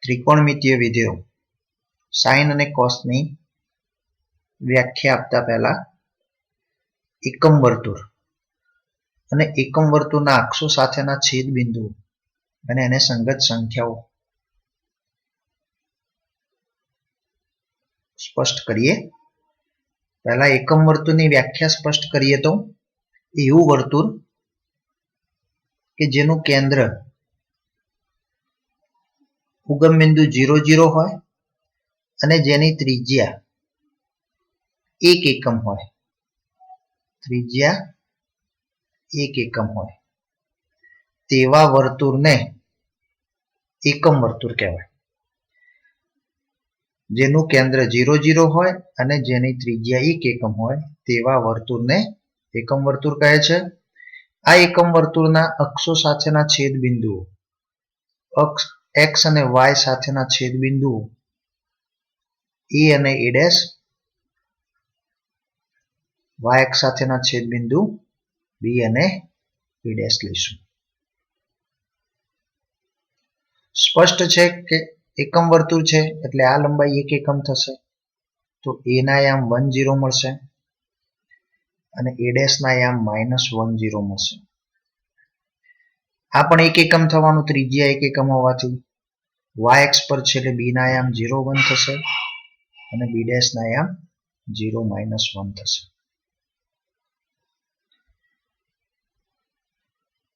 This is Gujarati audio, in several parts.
ત્રિકોણમિતીય વિધેયો સાઇન અને કોસની વ્યાખ્યા આપતા પહેલા એકમ વર્તુળ અને એકમ વર્તુળના અક્ષો સાથેના છેદ બિંદુઓ અને એને સંગત સંખ્યાઓ સ્પષ્ટ કરીએ. પહેલા એકમ વર્તુળની વ્યાખ્યા સ્પષ્ટ કરીએ તો એવું વર્તુળ કે જેનું કેન્દ્ર ઉગમ બિંદુ 0,0 હોય અને જેની ત્રિજ્યા 1 એકમ હોય, ત્રિજ્યા 1 એકમ હોય તેવા વર્તુળને એકમ વર્તુળ કહેવાય. જેનું કેન્દ્ર 0,0 હોય અને જેની ત્રિજ્યા 1 એકમ હોય તેવા વર્તુળને એકમ વર્તુળ કહે છે. આ એકમ વર્તુળના અક્ષો સાથેના છેદ બિંદુઓ, અક્ષ x અને y સાથેના છેદ બિંદુઓ a અને a', y અક્ષ સાથેના છેદ બિંદુ b અને b' લઈશું. સ્પષ્ટ છે કે એકમ વર્તુળ છે એટલે આ લંબાઈ 1 એકમ થશે, તો a ના યામ 1,0 મળશે અને a' ના યામ -1,0 મળશે. આ પણ 1 એકમ થવાનું, ત્રિજ્યા 1 એકમ હોવાથી y અક્ષ પર છે એટલે b ના યામ 0,1 થશે અને b' ના યામ 0,-1 થશે.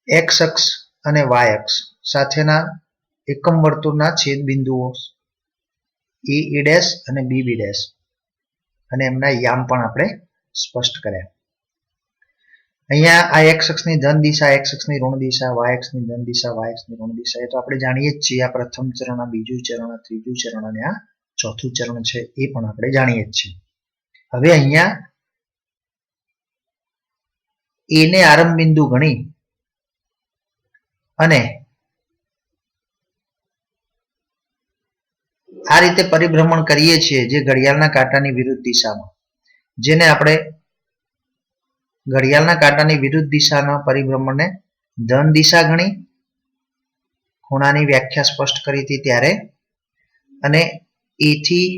x અક્ષ અને y અક્ષ સાથેના એકમ વર્તુળના છેદ બિંદુઓ a અને b અને એમના યામ પણ આપણે સ્પષ્ટ કર્યા. અહીંયા આ x અક્ષની ધન દિશા, x અક્ષની ઋણ દિશા, y અક્ષની ધન દિશા, y અક્ષની ઋણ દિશા, એ તો આપણે જાણીએ જ છીએ. આ પ્રથમ ચરણ, આ બીજું ચરણ, આ ત્રીજું ચરણ અને આ ચોથું ચરણ છે, એ પણ આપણે જાણીએ જ છીએ. હવે અહીંયા a ને આરંભ બિંદુ ગણી અને આ રીતે પરિભ્રમણ કરીએ છીએ જે ઘડિયાળના કાંટાની વિરુદ્ધ દિશામાં, જેને આપણે ઘડિયાળના કાંટાની વિરુદ્ધ દિશાના પરિભ્રમણને ધન દિશા ગણી ખૂણાની વ્યાખ્યા સ્પષ્ટ કરી હતી ત્યારે, અને એથી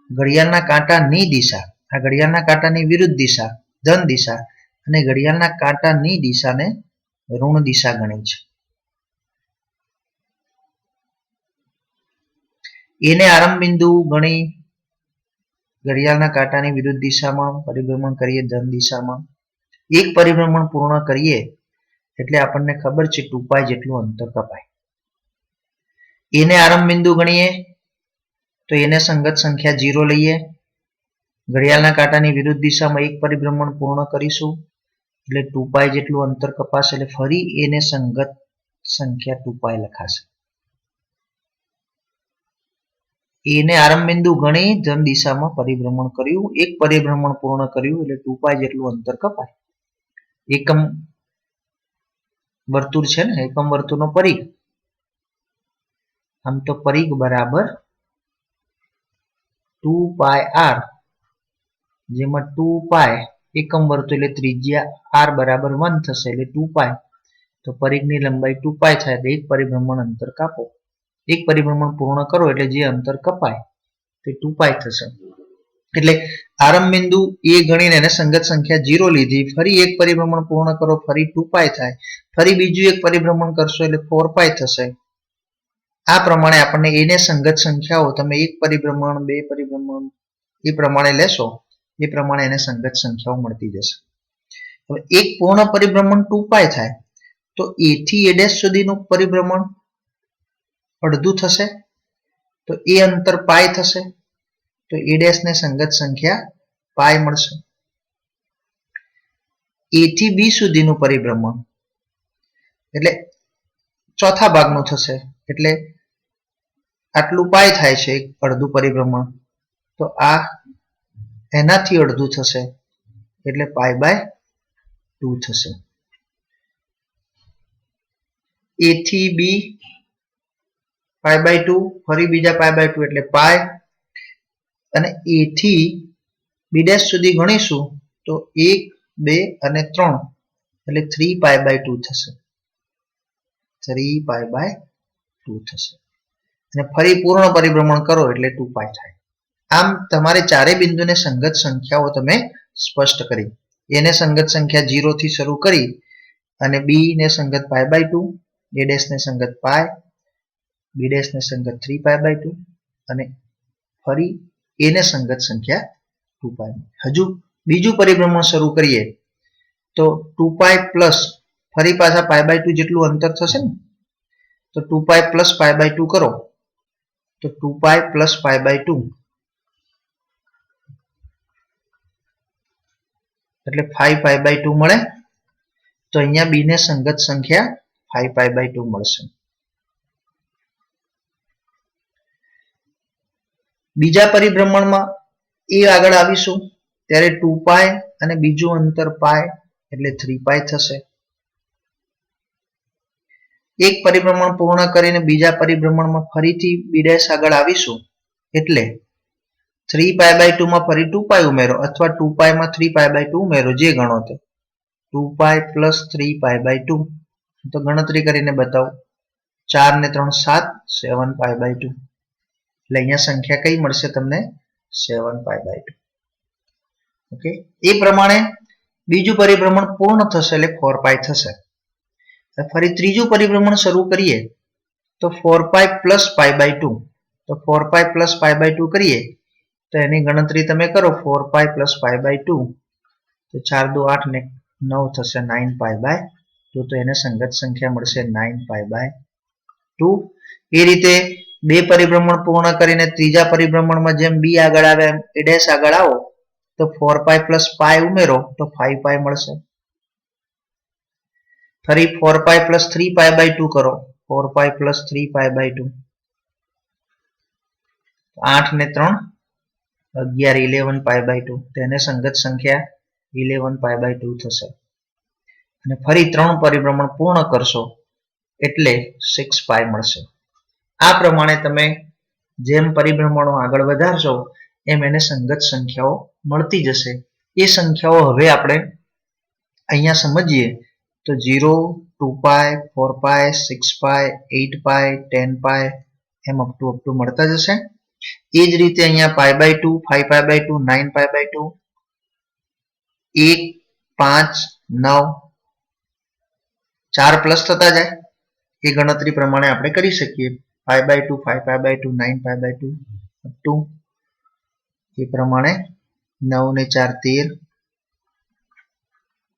ઘડિયાળના કાંટાની દિશા, આ ઘડિયાળના કાંટાની વિરુદ્ધ દિશા ધન દિશા અને ઘડિયાળના કાંટાની દિશાને ઋણ દિશા ગણી છે. એને આરંભ બિંદુ ગણી ઘડિયાળના કાંટાની વિરુદ્ધ દિશામાં પરિભ્રમણ કરીએ ધન દિશામાં, એક પરિભ્રમણ પૂર્ણ કરીએ એટલે આપણને ખબર છે 2π જેટલું અંતર કપાય. એને આરંભ બિંદુ ગણીએ તો એને સંગત સંખ્યા 0 લઈએ, ઘડિયાળના કાંટાની વિરુદ્ધ દિશામાં એક પરિભ્રમણ પૂર્ણ કરીશું એટલે 2π જેટલું અંતર કપાશે, એટલે ફરી એને સંગત સંખ્યા 2π લખાશે. એને આરંભ બિંદુ ગણી ધન દિશામાં પરિભ્રમણ કર્યું, એક પરિભ્રમણ પૂર્ણ કર્યું એટલે 2π જેટલું અંતર કપાય. એકમ વર્તુળ છે ને, એકમ વર્તુળનો પરિઘ, આમ તો પરિઘ બરાબર 2πr, જેમાં 2π એકમ વર્તુળ એટલે ત્રિજ્યા r બરાબર 1 થશે એટલે 2π, તો પરિઘની લંબાઈ 2π થાય એટલે એક પરિભ્રમણ અંતર કાપો, એક પરિભ્રમણ પૂર્ણ કરો એટલે જે અંતર કપાય તે 2π થશે. એટલે આરંભ બિંદુ a ગણીને એને સંગત સંખ્યા 0 લીધી, ફરી એક પરિભ્રમણ પૂર્ણ કરો ફરી 2π થાય, ફરી બીજું એક પરિભ્રમણ કરશો એટલે 4π થશે. આ પ્રમાણે આપણને એને સંગત સંખ્યાઓ તમે એક પરિભ્રમણ, બે પરિભ્રમણ એ પ્રમાણે લેશો, એ પ્રમાણે એને સંગત સંખ્યાઓ મળતી જશે. હવે એક પૂર્ણ પરિભ્રમણ 2π થાય તો a થી a' સુધીનું પરિભ્રમણ અડધું થશે, તો એ અંતર π થશે, તો a' ને સંગત સંખ્યા π મળશે. a થી b સુધીનું પરિભ્રમણ એટલે ચોથા ભાગનું થશે, એટલે આટલું π થાય છે એક અડધું પરિભ્રમણ, તો આ એનાથી અડધું થશે એટલે π/2 થશે. a થી b π/2, ફરી બીજા π/2 એટલે π, અને a થી b' સુધી ગણીશું તો 1, 2 અને 3 એટલે 3π/2 થશે, 3π/2 થશે. અને ફરી પૂર્ણ પરિભ્રમણ કરો એટલે 2π થાય. આમ તમારે ચારે બિંદુને સંગત સંખ્યાઓ તમે સ્પષ્ટ કરી. એને સંગત સંખ્યા 0 થી શરૂ કરી અને બી ને સંગત π/2, a ડેશ ને સંગત π, b ડેશ ને સંગત 3π/2 અને ફરી a ને સંગત સંખ્યા 2π. હજુ બીજું પરિભ્રમણ શરૂ કરીએ તો 2π પ્લસ ફરી પાછા π/2 જેટલું અંતર થશે ને, તો 2π પ્લસ π/2 કરો તો 2π પ્લસ π/2 એટલે 5π/2 મળે. તો અહીંયા બી ને સંગત સંખ્યા 5π/2 મળશે. બીજા પરિભ્રમણમાં એ આગળ આવીશું ત્યારે 2π અને બીજું અંતર π એટલે 3π થશે. એક પરિભ્રમણ પૂર્ણ કરીને બીજા પરિભ્રમણમાં ફરીથી b' આગળ આવીશું એટલે 3π/2 માં ફરી 2π ઉમેરો અથવા 2π માં 3π/2 ઉમેરો, જે ગણો તે. 2π પ્લસ 3π/2 તો ગણતરી કરીને બતાવો. 4 ને 3 7, 7π/2 એટલે અહીંયા સંખ્યા કઈ મળશે તમને? 7π/2. ઓકે, એ પ્રમાણે બીજું પરિભ્રમણ પૂર્ણ થશે એટલે 4π થશે. ફરી ત્રીજું પરિભ્રમણ શરૂ કરીએ તો 4π પ્લસ π/2, તો 4π પ્લસ π/2 કરીએ તો એની ગણતરી તમે કરો. 4π પ્લસ π/2 તો 4 2 8 ને 9 થશે 9π/2, તો એને સંગત સંખ્યા મળશે 9π/2. એ રીતે બે પરિભ્રમણ પૂર્ણ કરીને ત્રીજા પરિભ્રમણમાં જેમ બી આગળ આવે એમ a ડેશ આગળ આવો તો 4π પ્લસ π ઉમેરો તો 5π મળશે. ફરી 4π પ્લસ 3π/2 કરો, 4π પ્લસ 3π/2 8 ને 3 11 11π/2 તેને સંગત સંખ્યા 11π/2 થશે. અને ફરી 3 પરિભ્રમણ પૂર્ણ કરશો એટલે 6π મળશે. આ પ્રમાણે તમે જેમ પરિભ્રમણો આગળ વધારશો એમ એને સંગત સંખ્યાઓ મળતી જશે. એ સંખ્યાઓ હવે આપણે અહીંયા સમજીએ તો 0, 2π, 4π, 6π, 8π, 10π એમ અપ ટુ મળતા જશે. એ જ રીતે અહીંયા π/2, 5π/2, 9π/2, 1, 5, 9 4 પ્લસ થતા જાય. એ ગણતરી પ્રમાણે આપણે કરી શકીએ. π/2, 5π/2, 9π/2 અપ ટુ એ પ્રમાણે 9 ને 4 13,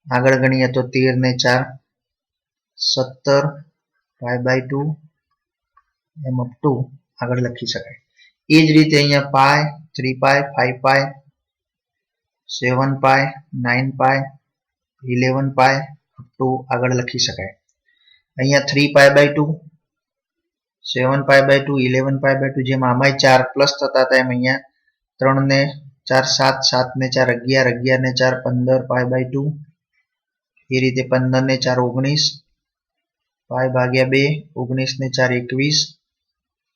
આગળ ગણીએ તો 13 ને 4 17π/2 એમ અપ ટુ આગળ લખી શકાય. એ જ રીતે અહીંયા π, 3π, 5π, 7π, 9π, 11π અપ ટુ આગળ લખી શકાય. અહીંયા 3π/2, 7π/2, 11π/2 જેમ આમાંય 4 પ્લસ થતા હતા એમ અહીંયા 3 ને 4 7, 7 ને 4 11, 11 ને 4 15π/2, એ રીતે 15 ને 4 19, π/2 19 ને 4 21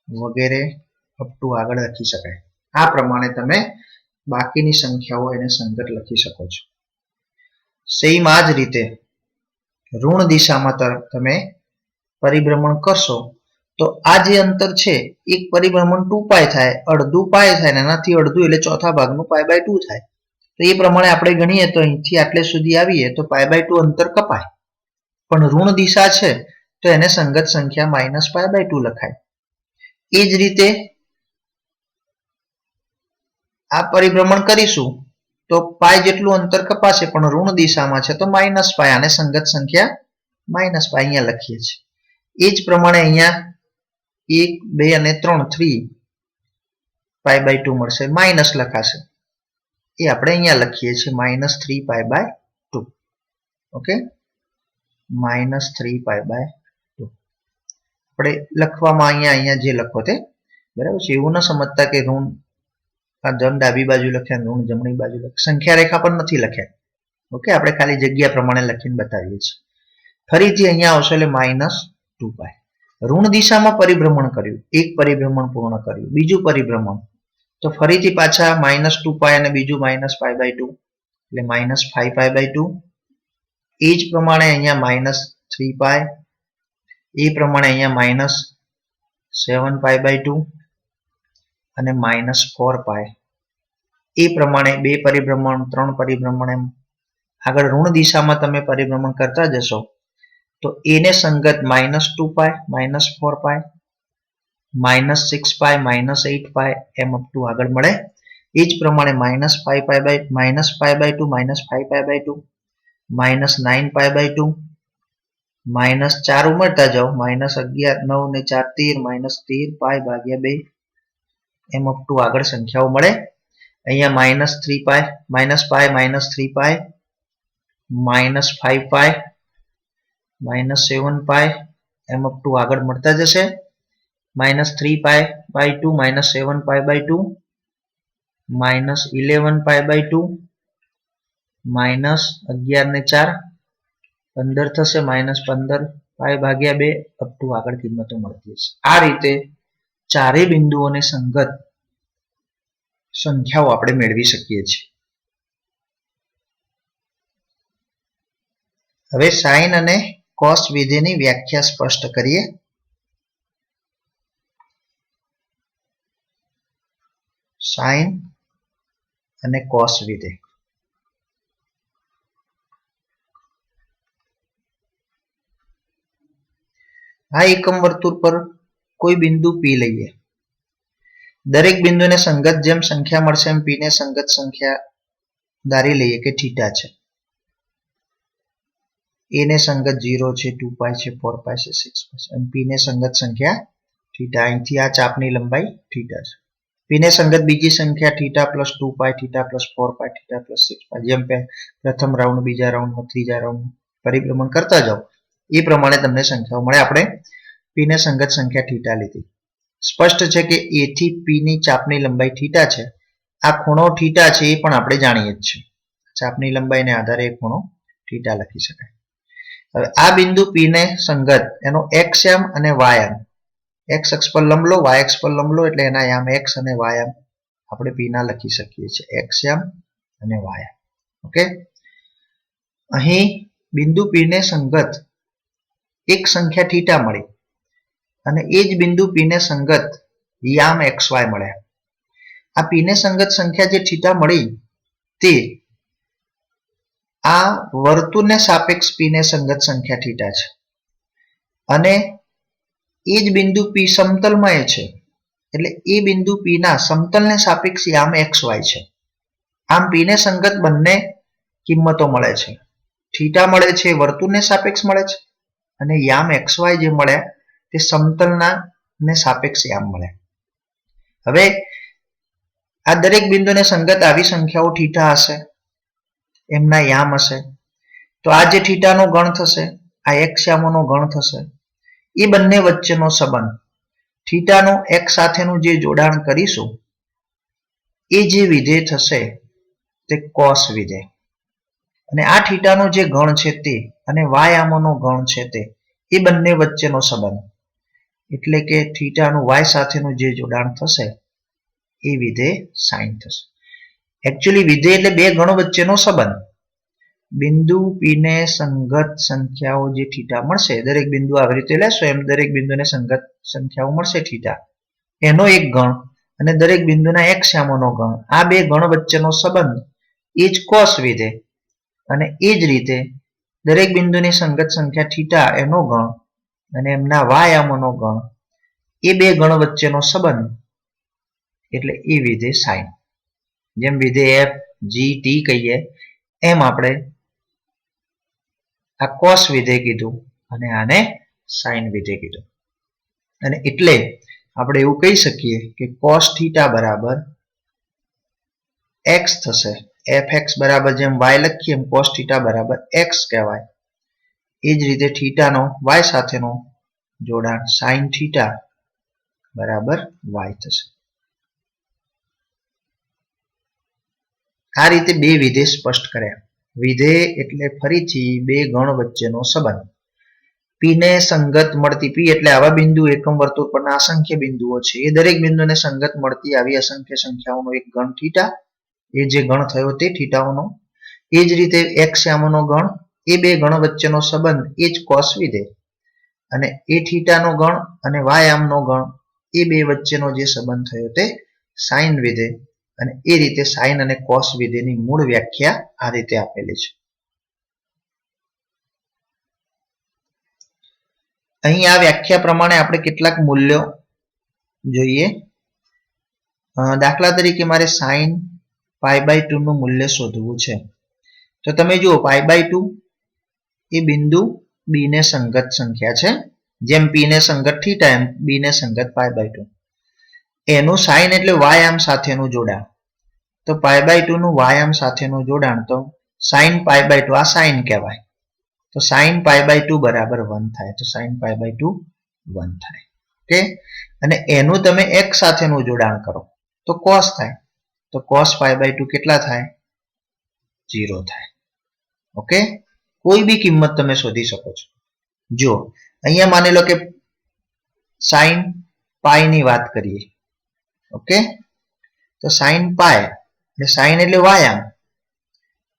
વગેરે અપ ટુ આગળ લખી શકાય. આ પ્રમાણે તમે બાકીની સંખ્યાઓ એને સંગત લખી શકો છો. સેમ આ જ રીતે ઋણ દિશામાં તમે પરિભ્રમણ કરશો તો આ જે અંતર છે એક પરિભ્રમણ 2π થાય, અડધું π થાય ને એનાથી અડધું એટલે ચોથા ભાગનું π/2 થાય. તો એ પ્રમાણે આપણે ગણીએ તો અહીંથી આટલે સુધી આવીએ તો π/2 અંતર કપાય. પણ ઋણ દિશા છે તો એને સંગત સંખ્યા -π/2 લખાય. એ જ રીતે આ પરિભ્રમણ કરીશું તો π જેટલું અંતર કપાશે પણ ઋણ દિશામાં છે તો -π, આને સંગત સંખ્યા -π અહીંયા લખીએ છીએ. એ જ પ્રમાણે અહીંયા 1, 2 અને 3 3π/2 મળશે, માઇનસ લખાશે. એ આપણે અહીંયા લખીએ છીએ -3π/2. ઓકે, -3π/2 આપણે લખવામાં અહીંયા જે લખો તે બરાબર છે. એવું ન સમજતા કે ઋણ ધન ડાબી બાજુ લખ્યા, ઋણ જમણી બાજુ લખ્યા, સંખ્યા રેખા પણ નથી લખ્યા. ઓકે, આપણે ખાલી જગ્યા પ્રમાણે લખીને બતાવીએ છીએ. ફરીથી અહીંયા આવશે એટલે -2π. ઋણ દિશામાં પરિભ્રમણ કર્યું, એક પરિભ્રમણ પૂર્ણ કર્યું. બીજું પરિભ્રમણ તો ફરીથી પાછા -2π અને બીજું -π/2 એટલે -5π/2. એ જ પ્રમાણે અહીંયા -3π, એ પ્રમાણે અહીંયા 7 પાઈ બાય 2 અને -4 પાઈ. એ પ્રમાણે 2 પરિભ્રમણ 3 પરિભ્રમણ એમ આગળ ઋણ દિશામાં તમે પરિભ્રમણ કરતા જશો તો એ ને સંગત -2 પાઈ -4 પાઈ -6 પાઈ -8 પાઈ એમ અપ ટુ આગળ મળે. એ જ પ્રમાણે -5 pi by -5 by 2 -5 pi by 2 -9 pi by 2 -4 ઉમેરતા જાઓ -11 9 ને 4 13 -13 પાઈ ભાગ્યા 2 એમ અપ ટુ આગળ સંખ્યાઓ મળે. અહીંયા -3 પાઈ -3 પાઈ -5 પાઈ -7 પાઈ એમ અપ ટુ આગળ મળતા જશે. -3 pi by 2 -7 pi by 2 -11 pi by 2 -11 ને 4 15 થશે -15 પાઈ ભાગ્યા 2 અપ ટુ આગળ કિંમતો મળતી હશે. આ રીતે ચારેય બિંદુઓને સંગત સંખ્યાઓ આપણે મેળવી શકીએ છીએ. હવે સાઇન અને કોસ વિધેયની વ્યાખ્યા સ્પષ્ટ કરીએ. સાઇન અને કોસ વિધેય. આ એકમ વર્તુળ પર કોઈ બિંદુ પી લઈએ. દરેક બિંદુને સંગત જેમ સંખ્યા મળશે એમ પી ને સંગત સંખ્યા ધારી લઈએ કે થીટા છે. એ ને સંગત 0 છે 2 પાઈ છે 4 પાઈ છે 6 પાઈ છે અને પી ને સંગત સંખ્યા થીટા. અહીંથી આ ચાપની લંબાઈ થીટા છે. પી ને સંગત બીજી સંખ્યા થીટા પ્લસ 2 પાઈ થીટા પ્લસ 4 પાઈ થીટા પ્લસ 6 પાઈ. જેમ પ્રથમ રાઉન્ડ બીજા રાઉન્ડ ત્રીજા રાઉન્ડ પરિભ્રમણ કરતા જાઓ એ પ્રમાણે તમને સંખ્યાઓ મળે. આપણે પી ને સંગત સંખ્યા થીટા લીધી. સ્પષ્ટ છે કે એ થી પી ની ચાપની લંબાઈ થીટા છે. આ ખૂણો થીટા છે એ પણ આપણે જાણીએ જ છીએ. ચાપની લંબાઈને આધારે એ ખૂણો થીટા લખી શકાય. હવે આ બિંદુ પી ને સંગત એનો એક્સ યામ અને વાય યામ, એક્સ અક્ષ પર લંબ લો વાય અક્ષ પર લંબ લો એટલે એના યામ એક્સ અને વાય યામ આપણે પી ના લખી શકીએ છીએ. એક્સ યામ અને વાય યામ. ઓકે, અહીં બિંદુ પી ને સંગત એક સંખ્યા થીટા મળી અને એ જ બિંદુ પી ને સંગત યામ એક્સ વાય મળ્યા. આ પી ને સંગત સંખ્યા જે થીટા મળી તે આ વર્તુળને સાપેક્ષ પી ને સંગત સંખ્યા થીટા છે અને એ જ બિંદુ પી સમતલમાં છે એટલે એ બિંદુ પી ના સમતલને સાપેક્ષ યામ એક્સ વાય છે. આમ પી ને સંગત બંને કિંમતો મળે છે. થીટા મળે છે વર્તુળને સાપેક્ષ મળે છે અને યામ એક્સ વાય જે મળ્યા તે સમતલના ને સાપેક્ષ યામ મળ્યા. હવે આ દરેક બિંદુને સંગત આવી સંખ્યાઓ થીટા હશે, એમના યામ હશે તો આ જે થીટાનો ગણ થશે આ એક્સ યામોનો ગણ થશે. એ બંને વચ્ચેનો સંબંધ થીટાનો એક્સ સાથેનું જે જોડાણ કરીશું એ જે વિધેય થશે તે કોસ વિધેય અને આ થીટાનો જે ગણ છે તે અને વાય યામોનો ગણ છે તે એ બંને વચ્ચેનો સંબંધ એટલે કે થીટાનું વાય સાથેનું જે જોડાણ થશે એ વિધેય સાઇન થશે. એકચ્યુઅલી વિધેય એટલે બે ગણ વચ્ચેનો સંબંધ. બિંદુ પી ને સંગત સંખ્યાઓ જે થીટા મળશે, દરેક બિંદુ આવી રીતે લેશો એમ દરેક બિંદુને સંગત સંખ્યાઓ મળશે થીટા, એનો એક ગણ અને દરેક બિંદુના એક્સ યામોનો ગણ, આ બે ગણ વચ્ચેનો સંબંધ એ જ કોસ વિધેય. અને એ જ રીતે દરેક બિંદુની સંગત સંખ્યા થીટા એનો ગણ અને એમના વાય યામોનો ગણ, એ બે ગણ વચ્ચેનો સંબંધ એટલે એ વિધેય સાઇન. જેમ વિધેય એફ જી ટી કહીએ એમ આપણે આ કોસ વિધેય કીધું અને આને સાઇન વિધેય કીધું. અને એટલે આપણે એવું કહી શકીએ કે કોસ થીટા બરાબર એક્સ થશે. એફ એક્સ બરાબર જેમ વાય લખીએ એમ કોસ થીટા બરાબર એક્સ કહેવાય. એ જ રીતે થીટાનો વાય સાથેનો જોડાણ સાઇન થીટા બરાબર વાય થશે. આ રીતે બે વિધેય સ્પષ્ટ કર્યા. વિધેય એટલે ફરીથી બે ગણ વચ્ચેનો સંબંધ. પી ને સંગત મળતી, પી એટલે આવા બિંદુ એકમ વર્તુળ પરના અસંખ્ય બિંદુઓ છે એ દરેક બિંદુને સંગત મળતી આવી અસંખ્ય સંખ્યાઓનો એક ગણ થીટા, એ જે ગણ થયો તે થીટાઓનો. એ જ રીતે એક્સ યામોનો ગણ, એ બે ગણ વચ્ચેનો સંબંધ એ જ કોસ વિધેય અને એ થીટાનો ગણ અને વાય યામનો ગણ એ બે વચ્ચેનો જે સંબંધ થયો તે સાઇન વિધેય, અને એ રીતે સાઇન અને કોસ વિધેયની મૂળ વ્યાખ્યા આ રીતે આપેલી છે. અહીં આ વ્યાખ્યા પ્રમાણે આપણે કેટલાક મૂલ્યો જોઈએ. દાખલા તરીકે મારે સાઇન π/2 નું મૂલ્ય શોધવું છે. તો તમે જુઓ π/2 એ બિંદુ બી ને સંગત સંખ્યા છે. જેમ પી ને સંગત θ એમ બી ને સંગત π/2. એનું સાઇન એટલે વાયામ સાથેનું જોડાણ. તો π/2 નું વાયામ સાથેનું જોડાણ, તો સાઇન π/2 આ સાઇન કહેવાય. તો સાઇન π/2 બરાબર 1 થાય. તો સાઇન π/2 1 થાય. ઓકે, અને એનું તમે x સાથેનું જોડાણ કરો તો cos થાય. તો cos π/2 કેટલા થાય? 0 થાય. ઓકે, કોઈ બી કિંમત તમે શોધી શકો છો. જો અહીંયા માની લો કે સાઇન પાઈ ની વાત કરીએ. ઓકે, તો સાઇન પાઈ એટલે સાઇન એટલે વાયામ.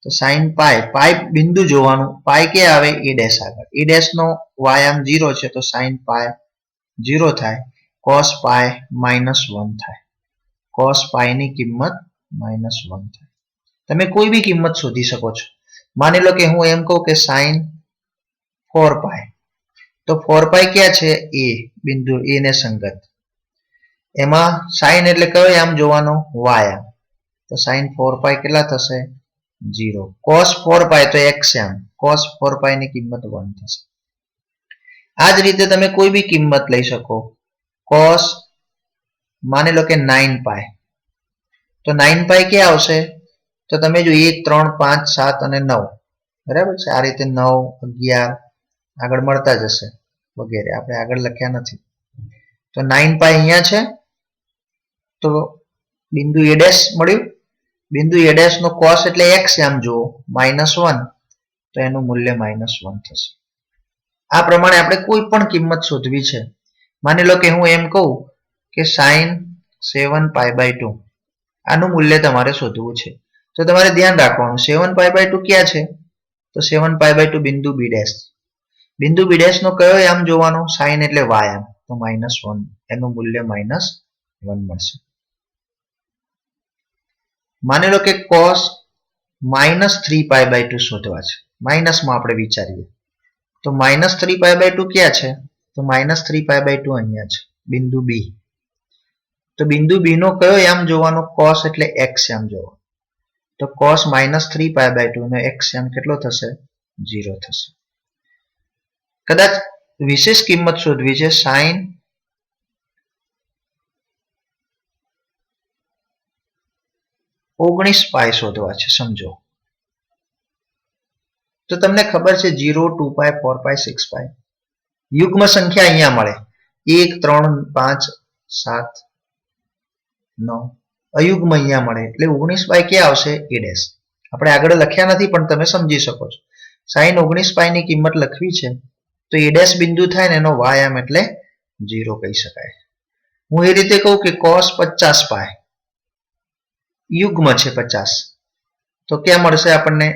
તો સાઇન પાઈ બિંદુ જોવાનું, પાઈ ક્યાં આવે? એ ડેશ આગળ. એ ડેશ નો વાયામ 0 છે, તો સાઇન પાઈ 0 થાય. cos પાઈ -1 થાય. cos પાઈ ની કિંમત -1 થાય. તમે કોઈ બી કિંમત શોધી શકો છો. માની લો કે હું એમ કહું કે સાઇન 4 પાઈ, તો 4 પાઈ ક્યાં છે? એ બિંદુ એ ને સંગત. એમાં સાઇન એટલે કયો આમ જોવાનો? વાયામ. તો સાઇન 4 પાઈ કેટલા થશે? 0. cos 4 પાઈ તો x છે. આમ cos 4 પાઈ ની કિંમત 1 થશે. આ જ રીતે તમે કોઈ બી કિંમત લઈ શકો. cos માની લો કે 9 પાઈ, તો 9 પાઈ ક્યાં આવશે? તો તમે જો 1 3 5 7 અને 9, બરાબર છે. આ રીતે 9 11 આગળ મળતા જશે વગેરે, આપણે આગળ લખ્યા નથી. તો 9 પાઈ અહીંયા છે, તો બિંદુ એ ડેશ મળ્યું. બિંદુ એ ડેશ નો cos એટલે x આમ જુઓ -1, તો એનું મૂલ્ય -1 થશે. આ પ્રમાણે આપણે કોઈ પણ કિંમત શોધવી છે. માની લો કે હું એમ કહું કે sin 7π/2 આનું મૂલ્ય તમારે શોધવું છે. તો તમારે ધ્યાન રાખવાનું 7π/2 ક્યાં છે? તો 7π/2 બિંદુ બી ડેશ. બિંદુ બી ડેશ નો કયો આમ જોવાનો? સાઇન એટલે વાયામ, તો -1, એનું મૂલ્ય -1 મળશે. માની લો કે cos -3π/2 શોધવા છે. માઇનસમાં આપણે વિચારીએ તો -3π/2 ક્યાં છે? તો -3π/2 અહીંયા છે, બિંદુ બી. તો બિંદુ બી નો કયો આમ જોવાનો? cos એટલે x આમ જોવાનો. તો cos -3π/2 નો x આમ કેટલો થશે? 0 થશે. કદાચ વિશેષ કિંમત શોધવી છે. sin 19 પાઈ શોધવા છે. સમજો તો તમને ખબર છે 0 2 પાઈ 4 પાઈ 6 પાઈ યુગ્મ સંખ્યા અહીંયા મળે 1 3 5 7 9, અયુગ્મ અહીંયા મળે એટલે 19 પાઈ ક્યાં આવશે? એ ડેશ. આપણે આગળ લખ્યા નથી પણ તમે સમજી શકો છો. sin 19 પાઈ ની કિંમત લખવી છે, તો એ ડેશ બિંદુ થાય ને એનો વાયામ એટલે 0 કહી શકાય. હું એ રીતે કહું કે cos 50 પાઈ યુગ્મ છે 50, તો ક્યાં મળશે આપણને?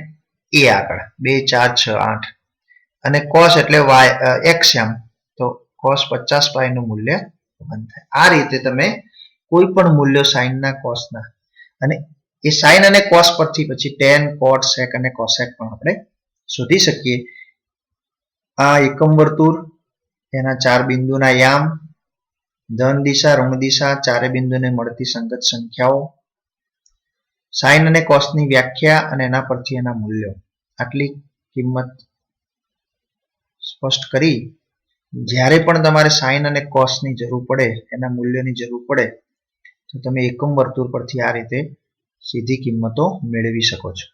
એ આગળ 2 4 6 8, અને cos એટલે x આમ, તો cos 50 પાઈ નું મૂલ્ય 1 થાય. આ રીતે તમે કોઈ પણ મૂલ્યો sin ના cos ના, અને એ sin અને cos પરથી પછી tan cot sec અને cosec પણ આપણે શોધી શકીએ. આ એકમ વર્તુળ, એના 4 બિંદુના યામ, ધન દિશા ઋણ દિશા, ચારે બિંદુને મળતી સંગત સંખ્યાઓ, સાઇન અને કોસ ની વ્યાખ્યા અને એના પરથી એના મૂલ્યો, આટલી કિંમત સ્પષ્ટ કરી. જ્યારે પણ તમારે સાઇન અને કોસ ની જરૂર પડે, એના મૂલ્યોની જરૂર પડે, તો તમે એકમ વર્તુળ પરથી આ રીતે સીધી કિંમતો મેળવી શકો છો.